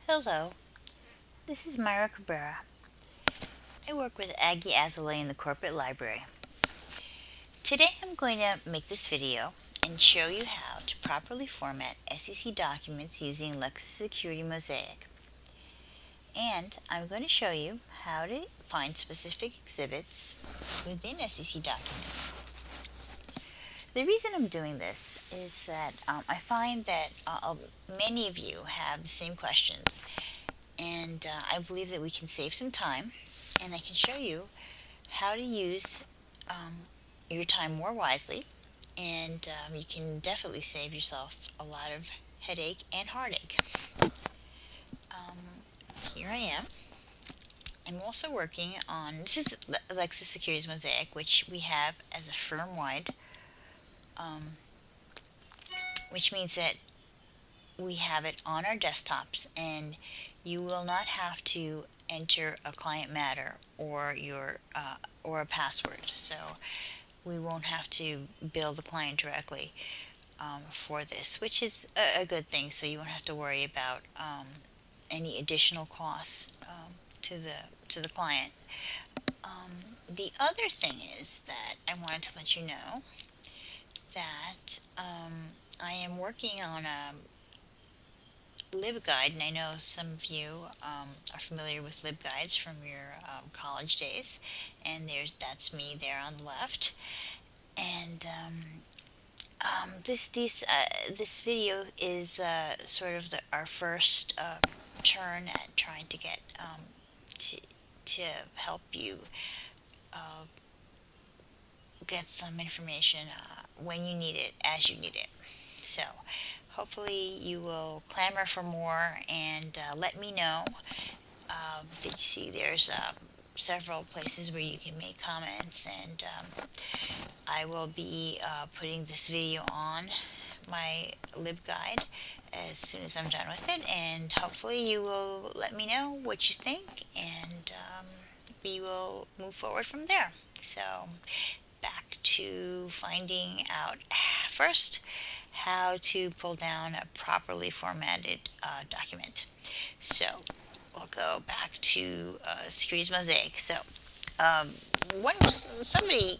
Hello, this is MCabrera. I work with Aggie Azalea in the corporate library. Today I'm going to make this video and show you how to properly format SEC documents using Lexis Securities Mosaic. And I'm going to show you how to find specific exhibits within SEC documents. The reason I'm doing this is that I find that many of you have the same questions, and I believe that we can save some time, and I can show you how to use your time more wisely, and you can definitely save yourself a lot of headache and heartache. Here I am. I'm also working on, this is Lexis Securities Mosaic, which we have as a firm-wide, which means that we have it on our desktops, and you will not have to enter a client matter or your or a password. So we won't have to bill the client directly for this, which is a good thing. So you won't have to worry about any additional costs to the client. The other thing is that I wanted to let you know that I am working on a LibGuide, and I know some of you are familiar with LibGuides from your college days, and that's me there on the left. And this video is sort of our first turn at trying to get to to help you get some information when you need it, as you need it. So hopefully you will clamor for more and let me know. That you see there's several places where you can make comments, and I will be putting this video on my LibGuide as soon as I'm done with it, and hopefully you will let me know what you think, and we will move forward from there. So back to finding out first how to pull down a properly formatted document. So we'll go back to Securities Mosaic. So one associate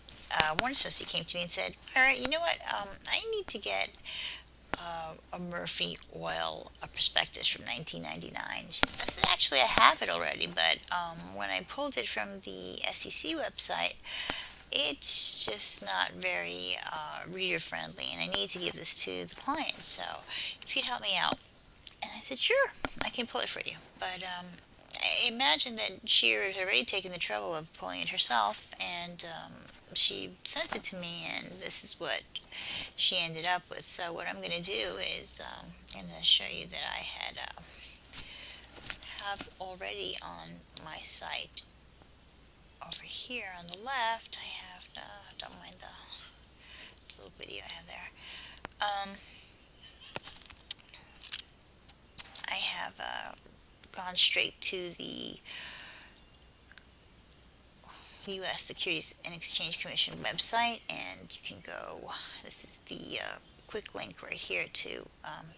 came to me and said, "All right, you know what? I need to get a Murphy Oil a prospectus from 1999." I said, "Actually, I have it already, but when I pulled it from the SEC website, it's just not very reader friendly, and I need to give this to the client. So if you'd help me out." And I said, "Sure, I can pull it for you." But I imagine that she had already taken the trouble of pulling it herself, and she sent it to me, and this is what she ended up with. So what I'm going to do is I'm going to show you that I have already on my site over here on the left. I have, don't mind the little video I have there. I have gone straight to the U.S. Securities and Exchange Commission website, and you can go, this is the quick link right here to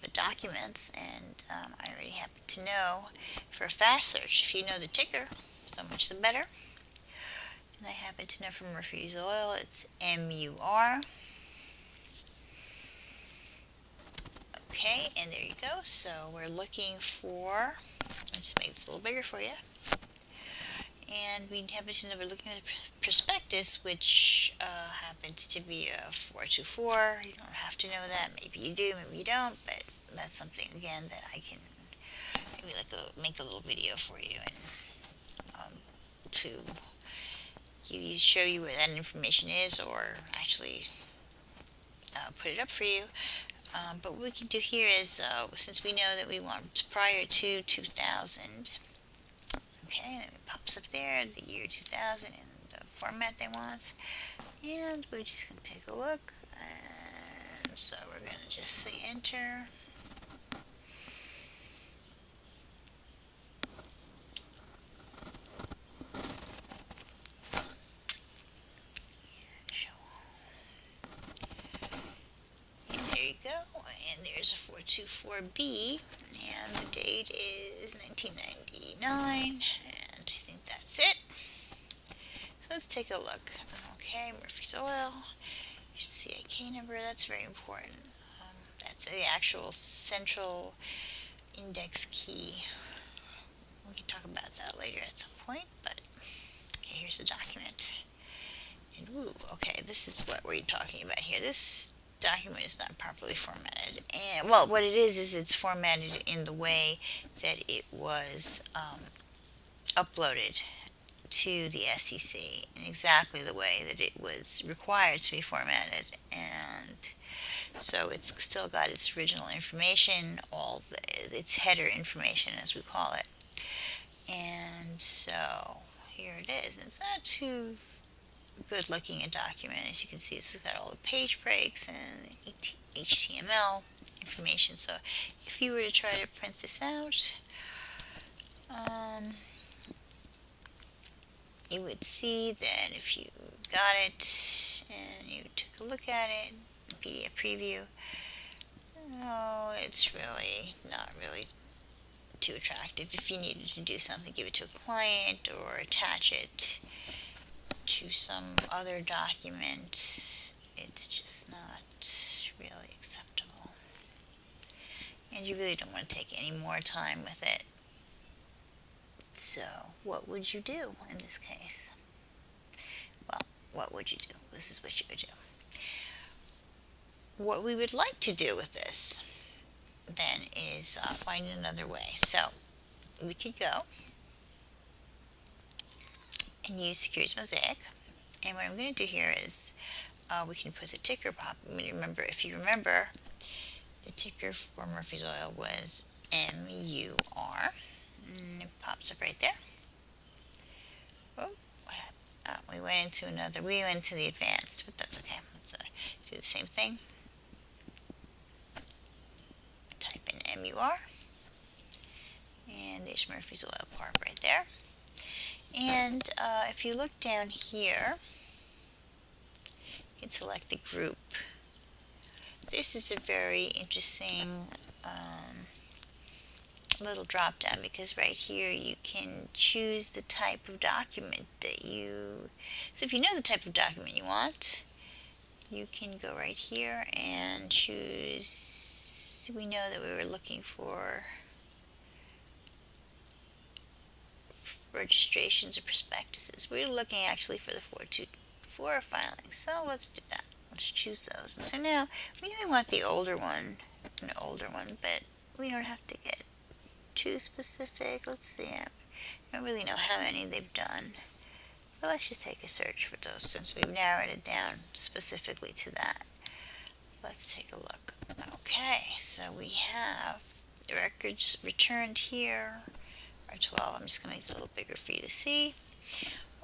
the documents, and I already happen to know for a fast search, if you know the ticker, so much the better. And I happen to know from Murphy's Oil, it's MUR. Okay, and there you go. So we're looking for, let's make this a little bigger for you. And we happen to know we're looking at the prospectus, which happens to be a 424. You don't have to know that. Maybe you do, maybe you don't, but that's something, again, that I can maybe make a little video for you, and to show you where that information is, or actually put it up for you. But what we can do here is, since we know that we want prior to 2000, okay, and it pops up there, the year 2000 and the format they want, and we're just going to take a look, and so we're going to just say enter. And there you go, and there's a 424B, and the date is 1999, and I think that's it. So let's take a look. Okay, Murphy's Oil, CIK number, that's very important. That's the actual central index key. We can talk about that later at some point, but okay, here's the document. And woo, okay, this is what we're talking about here. This document is not properly formatted. And well, what it is it's formatted in the way that it was uploaded to the SEC, in exactly the way that it was required to be formatted. And so it's still got its original information, its header information as we call it. And so here it is. It's not too good looking a document. As you can see, it's got all the page breaks and HTML information. So if you were to try to print this out, you would see that if you got it and you took a look at it, PDF preview, oh, it's really not really too attractive. If you needed to do something, give it to a client or attach it to some other document, it's just not really acceptable. And you really don't want to take any more time with it. So what would you do in this case? Well, what would you do? This is what you would do. What we would like to do with this then is find another way. So we could go and use Securities Mosaic. And what I'm going to do here is we can put the ticker pop. Remember, if you remember, the ticker for Murphy's Oil was MUR. And it pops up right there. Oh, we went into the advanced, but that's okay. Let's do the same thing. Type in MUR. And there's Murphy's Oil Corp right there. And if you look down here, you can select the group. This is a very interesting little drop down, because right here you can choose the type of document that you, so if you know the type of document you want, you can go right here and choose. We know that we were looking for registrations or prospectuses. We're looking actually for the 424 filings, so let's do that. Let's choose those. And so now we know we want the older one, but we don't have to get too specific. Let's see. I don't really know how many they've done, but let's just take a search for those since we've narrowed it down specifically to that. Let's take a look. Okay, so we have the records returned here are 12. I'm just going to make it a little bigger for you to see.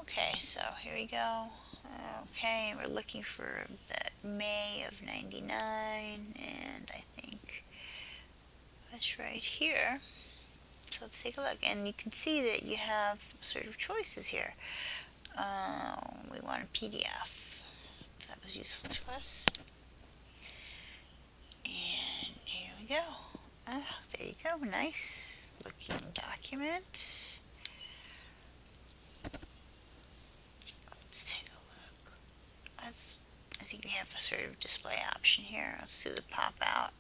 Okay, so here we go. Okay, we're looking for the May of 99, and I think that's right here. So let's take a look, and you can see that you have sort of choices here. We want a PDF. That was useful to us. And here we go. There you go. Nice looking document. Let's take a look. I think we have a sort of display option here. Let's do the pop out.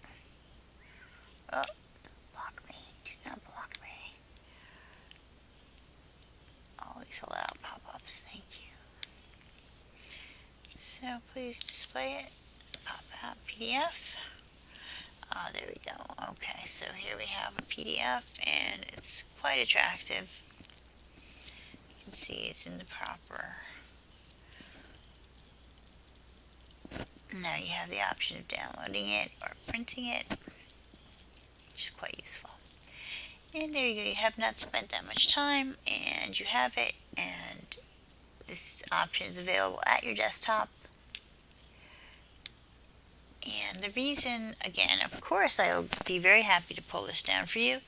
Oh, don't block me. Do not block me. Always allow pop-ups. Thank you. So please display it. Pop out PDF. There we go. Okay, so here we have a PDF, and it's quite attractive. You can see it's in the proper. Now you have the option of downloading it or printing it, which is quite useful. And there you go. You have not spent that much time, and you have it, and this option is available at your desktop. And the reason, again, of course, I'll be very happy to pull this down for you,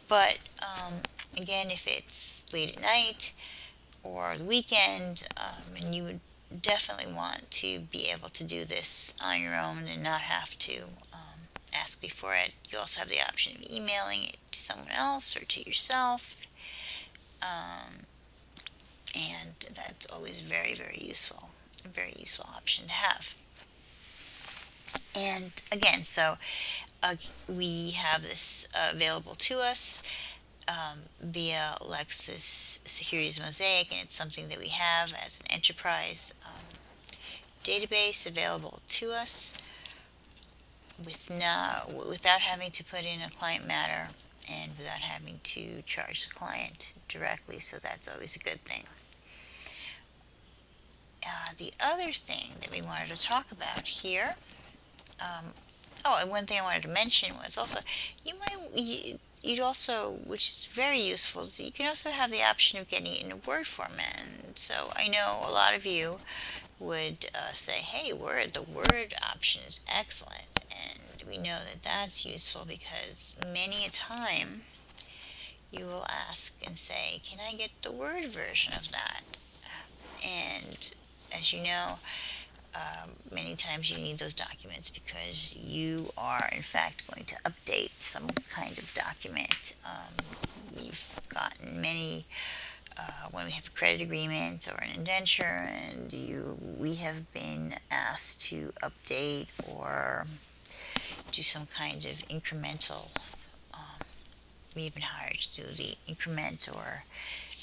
but again, if it's late at night or the weekend, and you would definitely want to be able to do this on your own and not have to ask me for it. You also have the option of emailing it to someone else or to yourself. And that's always very, very useful. A very useful option to have. And again, so we have this available to us via Lexis Securities Mosaic, and it's something that we have as an enterprise database available to us without having to put in a client matter and without having to charge the client directly, so that's always a good thing. The other thing that we wanted to talk about here, and one thing I wanted to mention was also you'd also, which is very useful, is you can also have the option of getting it in a Word format. And so I know a lot of you would say, hey, Word, the Word option is excellent. And we know that that's useful because many a time you will ask and say, can I get the Word version of that? And as you know, many times you need those documents because you are in fact going to update some kind of document. We've gotten many when we have a credit agreement or an indenture, and we have been asked to update or do some kind of incremental. We've been hired to do the increment or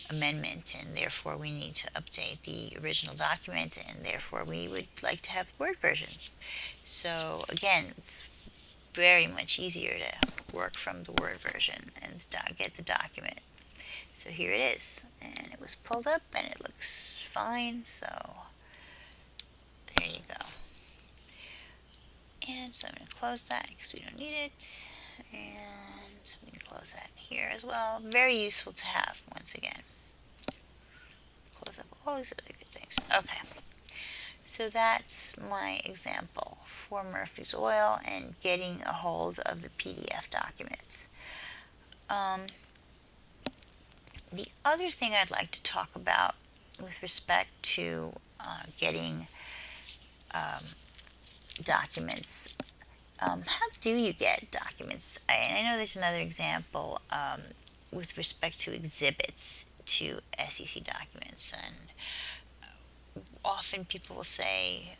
amendment, and therefore we need to update the original document, and therefore we would like to have the Word version. So again, it's very much easier to work from the Word version and get the document. So here it is, and it was pulled up and it looks fine, so there you go. And so I'm going to close that because we don't need it, and we can close that here as well. Very useful to have once again. Close up all these other good things. Okay, so that's my example for Murphy's Oil and getting a hold of the PDF documents. The other thing I'd like to talk about with respect to getting documents, how do you get documents? I know there's another example with respect to exhibits to SEC documents, and often people will say,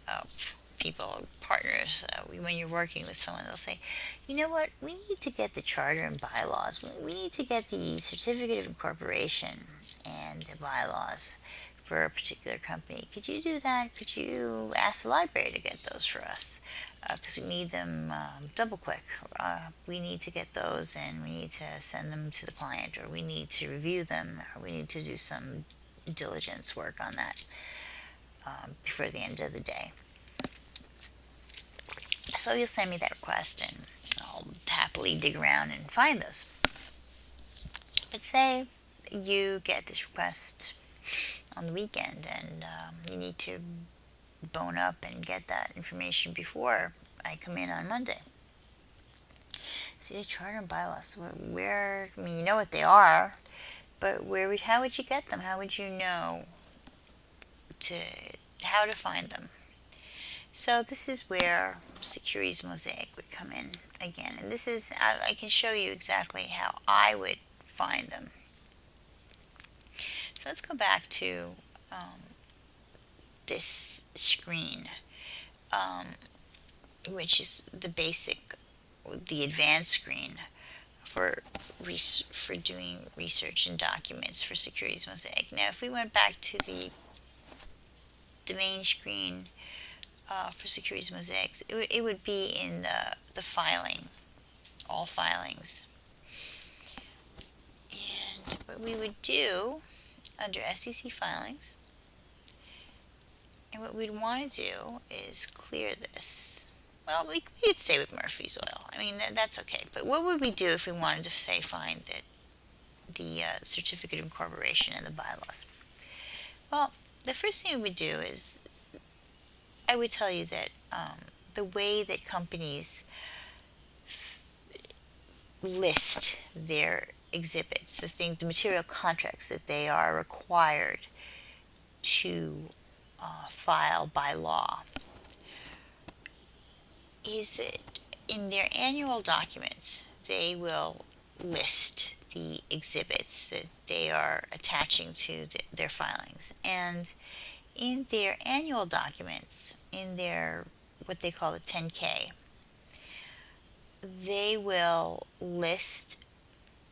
partners, when you're working with someone, they'll say, you know what, we need to get the charter and bylaws, we need to get the certificate of incorporation and the bylaws for a particular company. Could you do that? Could you ask the library to get those for us? Because we need them double quick. We need to get those, and we need to send them to the client, or we need to review them, or we need to do some diligence work on that before the end of the day. So you'll send me that request, and I'll happily dig around and find those. But say you get this request on the weekend, and you need to bone up and get that information before I come in on Monday. See, the charter and bylaws, where, I mean, you know what they are, but how would you get them? How would you know how to find them? So this is where Securities Mosaic would come in again. And this is, I can show you exactly how I would find them. So let's go back to this screen, which is the advanced screen for doing research and documents for Securities Mosaic. Now, if we went back to the main screen for Securities Mosaics, it would be in the filing, all filings. And what we would do under SEC filings, and what we'd want to do is clear this. Well, we could say with Murphy's Oil. I mean, that's okay. But what would we do if we wanted to say find the certificate of incorporation and the bylaws? Well, the first thing we would do is I would tell you that the way that companies list their exhibits, the material contracts that they are required to file by law, is that in their annual documents, they will list the exhibits that they are attaching to their filings. And in their annual documents, in their what they call the 10K, they will list,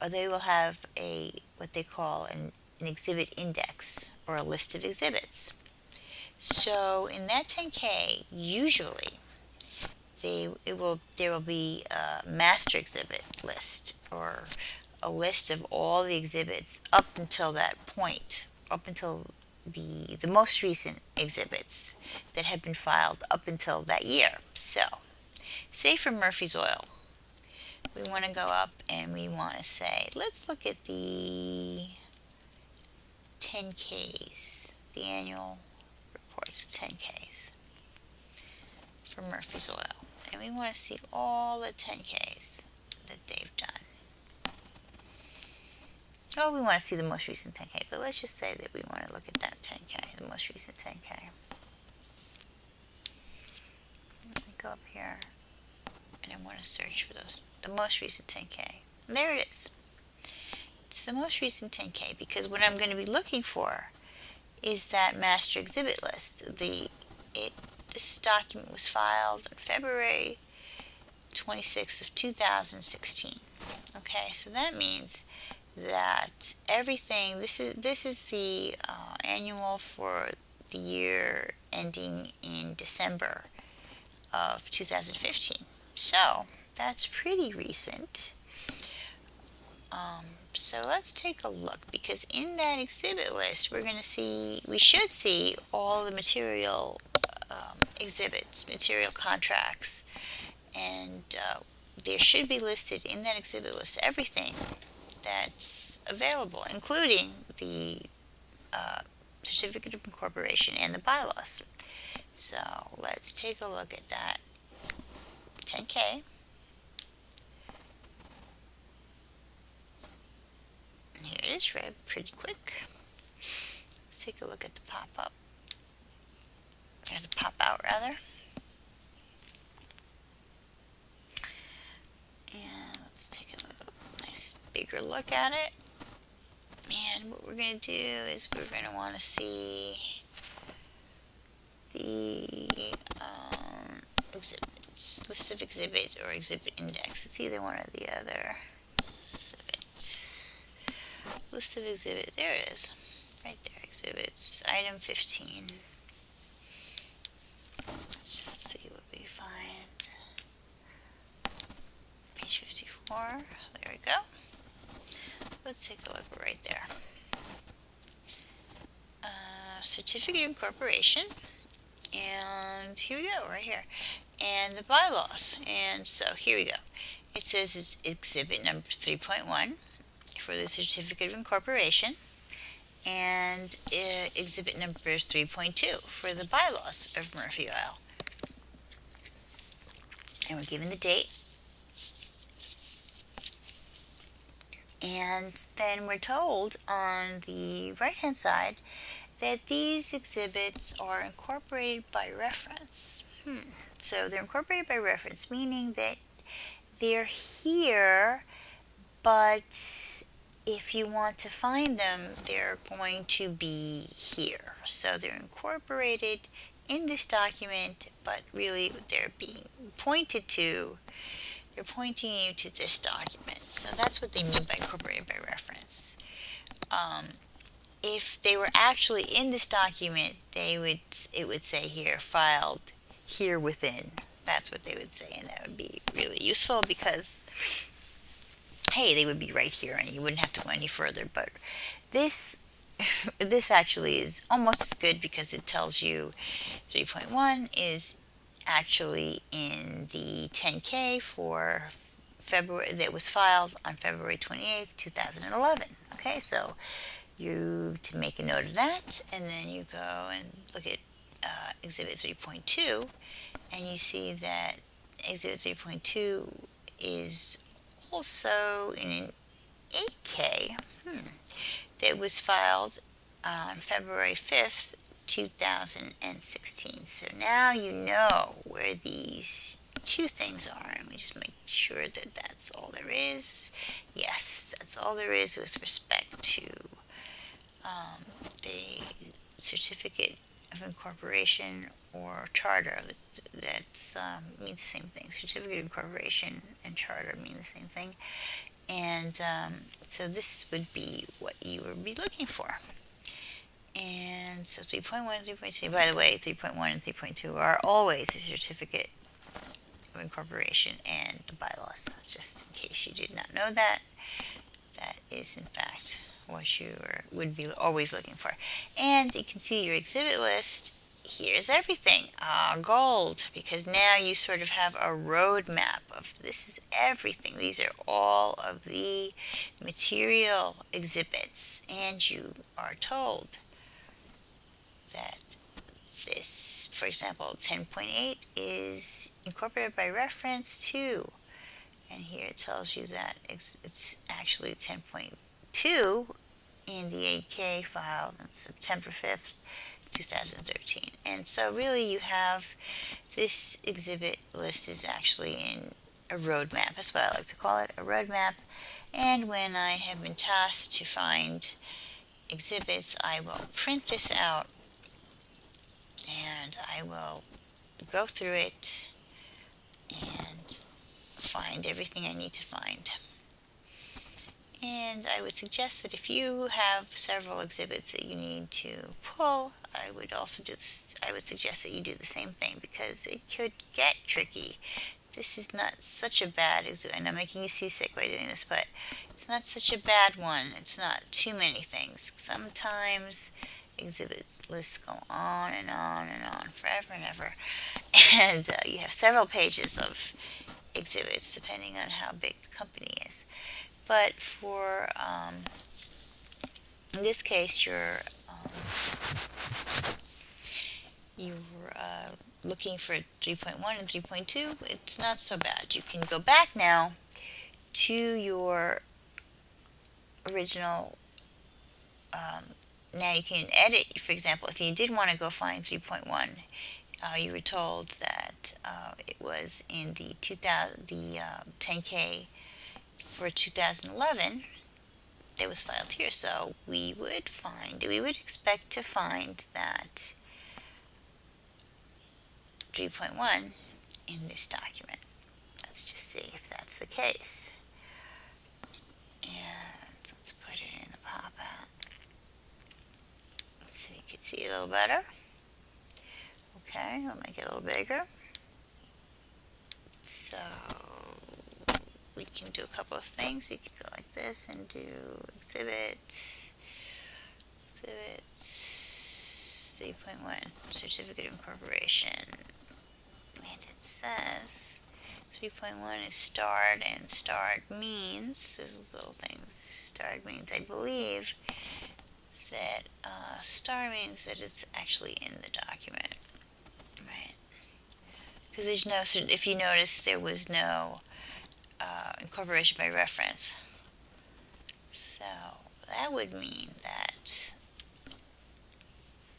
or they will have a what they call an exhibit index, or a list of exhibits. So in that 10K, usually there will be a master exhibit list, or a list of all the exhibits up until that point, up until the most recent exhibits that have been filed up until that year. So, say for Murphy's Oil, we want to go up and we want to say, let's look at the 10Ks, the annual reports of 10Ks for Murphy's Oil. And we want to see all the 10Ks that they've done. Oh, we want to see the most recent 10K, but let's just say that we want to look at that 10K, the most recent 10K. Let me go up here, and I want to search for the most recent 10K. And there it is. It's the most recent 10K, because what I'm going to be looking for is that master exhibit list. This document was filed on February 26th of 2016. Okay, so that means that everything, this is the annual for the year ending in December of 2015. So that's pretty recent. So let's take a look, because in that exhibit list we should see all the material exhibits, material contracts, and there should be listed in that exhibit list everything that's available, including the certificate of incorporation and the bylaws. So let's take a look at that 10K. And here it is, read pretty quick. Let's take a look at the pop-up, or the pop-out rather. And let's take a nice bigger look at it. And what we're going to do is we're going to want to see the exhibits, list of exhibits, or exhibit index. It's either one or the other. Exhibits. List of exhibits. There it is. Right there. Exhibits. Item 15. Let's just see what we find. Page 54. There we go. Let's take a look right there. Certificate of incorporation. And here we go, right here. And the bylaws. And so here we go. It says it's exhibit number 3.1 for the certificate of incorporation, and exhibit number 3.2 for the bylaws of Murphy Oil. And we're given the date. And then we're told on the right hand side that these exhibits are incorporated by reference. So they're incorporated by reference, meaning that they're here, but if you want to find them, they're going to be here. So they're incorporated in this document, but really they're being pointed to. They're pointing you to this document. So that's what they mean by incorporated by reference. If they were actually in this document, it would say here, filed here within. That's what they would say, and that would be really useful because, hey, they would be right here and you wouldn't have to go any further. But this actually is almost as good, because it tells you 3.1 is actually in the 10K for February, that was filed on February 28th, 2011. Okay, so you to make a note of that, and then you go and look at Exhibit 3.2, and you see that Exhibit 3.2 is also in an 8K that was filed on February 5th, 2016. So now you know where these two things are. Let me just make sure that that's all there is. Yes, that's all there is with respect to the certificate of incorporation or charter. That means the same thing. Certificate of incorporation and charter mean the same thing. And so this would be what you would be looking for. And so 3.1 and 3.2, by the way, 3.1 and 3.2 are always a certificate of incorporation and the bylaws. Just in case you did not know that, that is in fact what you would be always looking for. And you can see your exhibit list. Here's everything. Gold, because now you sort of have a roadmap of this is everything. These are all of the material exhibits, and you are told that this, for example, 10.8 is incorporated by reference to, and here it tells you that it's actually 10.2 in the 8K filed on September 5th, 2013. And so really you have this exhibit list is actually in a roadmap. That's what I like to call it, a roadmap. And when I have been tasked to find exhibits, I will print this out and I will go through it and find everything I need to find. And I would suggest that if you have several exhibits that you need to pull, I would suggest that you do the same thing, because it could get tricky. This is not such a bad exhibit, and I'm making you seasick by doing this, but it's not such a bad one. It's not too many things. Sometimes exhibit lists go on and on and on forever and ever, and you have several pages of exhibits depending on how big the company is. But for in this case, you're looking for 3.1 and 3.2. It's not so bad. You can go back now to your original. Now you can edit. For example, if you did want to go find 3.1, you were told that it was in the 10K for 2011 that was filed here. So we would expect to find that 3.1 in this document. Let's just see if that's the case. And let's put it in the pop-out so you can see it a little better. Okay, I'll make it a little bigger. So we can do a couple of things. We can go like this and do exhibit 3.1, certificate of incorporation. And it says 3.1 is starred, and starred means, there's little things, starred means, I believe that star means that it's actually in the document, right? Because there's no, if you notice, there was no incorporation by reference. So that would mean that,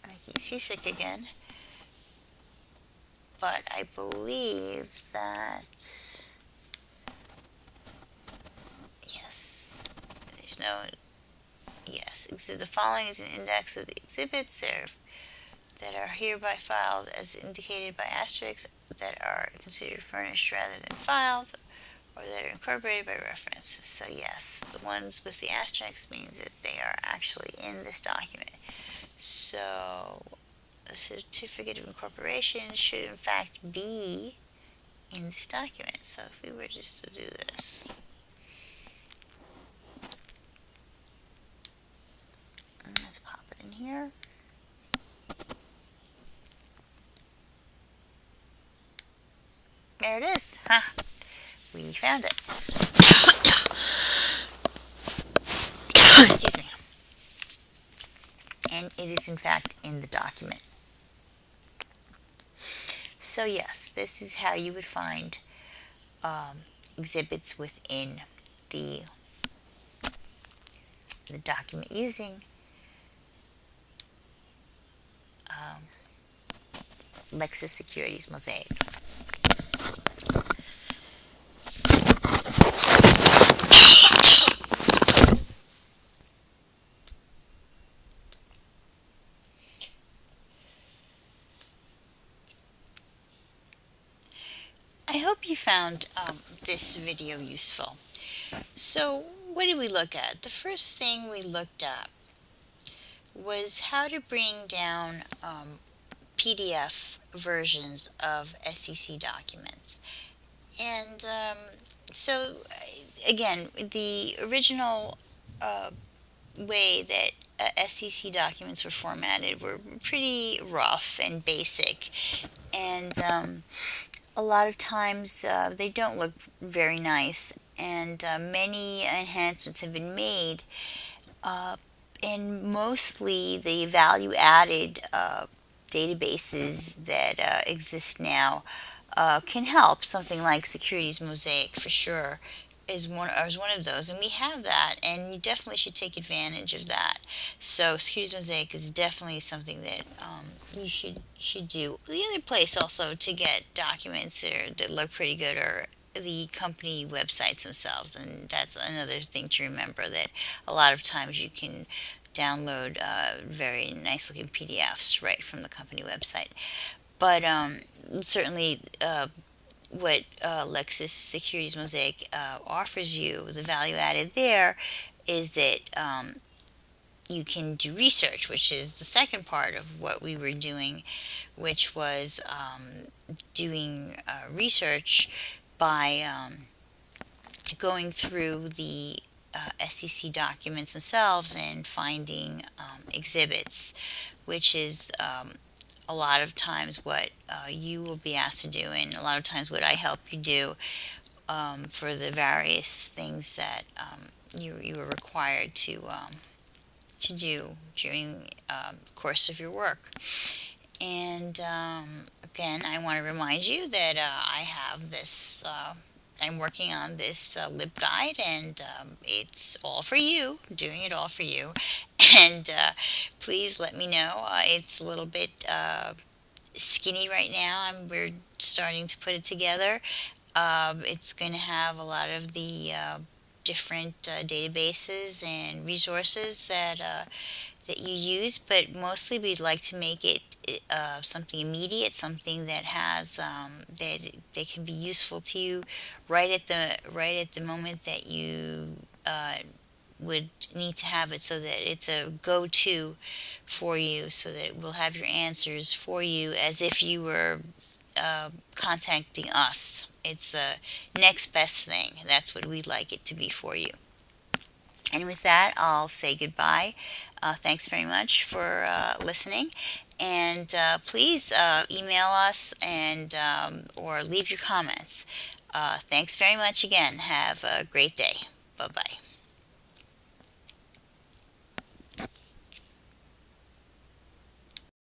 I keep seasick again, but I believe that, yes, there's no, yes, the following is an index of the exhibits that are hereby filed as indicated by asterisks, that are considered furnished rather than filed, or that are incorporated by reference. So yes, the ones with the asterisks means that they are actually in this document. So a certificate of incorporation should in fact be in this document. So if we were just to do this, let's pop it in here. There it is. We found it. Excuse me. And it is in fact in the document. So yes, this is how you would find exhibits within the document using Lexis Securities Mosaic. hope you found this video useful. So what did we look at? The first thing we looked at was how to bring down PDF versions of SEC documents. And so, again, the original way that SEC documents were formatted were pretty rough and basic, and a lot of times they don't look very nice, and many enhancements have been made, and mostly the value added databases that exist now can help. Something like Securities Mosaic for sure is one of those, and we have that, and you definitely should take advantage of that. So Securities Mosaic is definitely something that you should do. The other place also to get documents that look pretty good are the company websites themselves, and that's another thing to remember, that a lot of times you can download very nice looking PDFs right from the company website. But certainly what Lexis Securities Mosaic offers you, the value added there, is that you can do research, which is the second part of what we were doing, which was doing research by going through the SEC documents themselves and finding exhibits, which is a lot of times what you will be asked to do, and a lot of times what I help you do for the various things that you are required to do during the course of your work. And again, I want to remind you that I have this. I'm working on this LibGuide, and it's all for you, doing it all for you. And please let me know. It's a little bit skinny right now. We're starting to put it together. It's going to have a lot of the different databases and resources that you use, but mostly we'd like to make it something immediate, something that has that can be useful to you right at the moment that you would need to have it, so that it's a go-to for you, so that we'll have your answers for you as if you were contacting us. It's the next best thing. That's what we'd like it to be for you. And with that, I'll say goodbye. Thanks very much for listening. And please email us and or leave your comments. Thanks very much again. Have a great day. Bye-bye.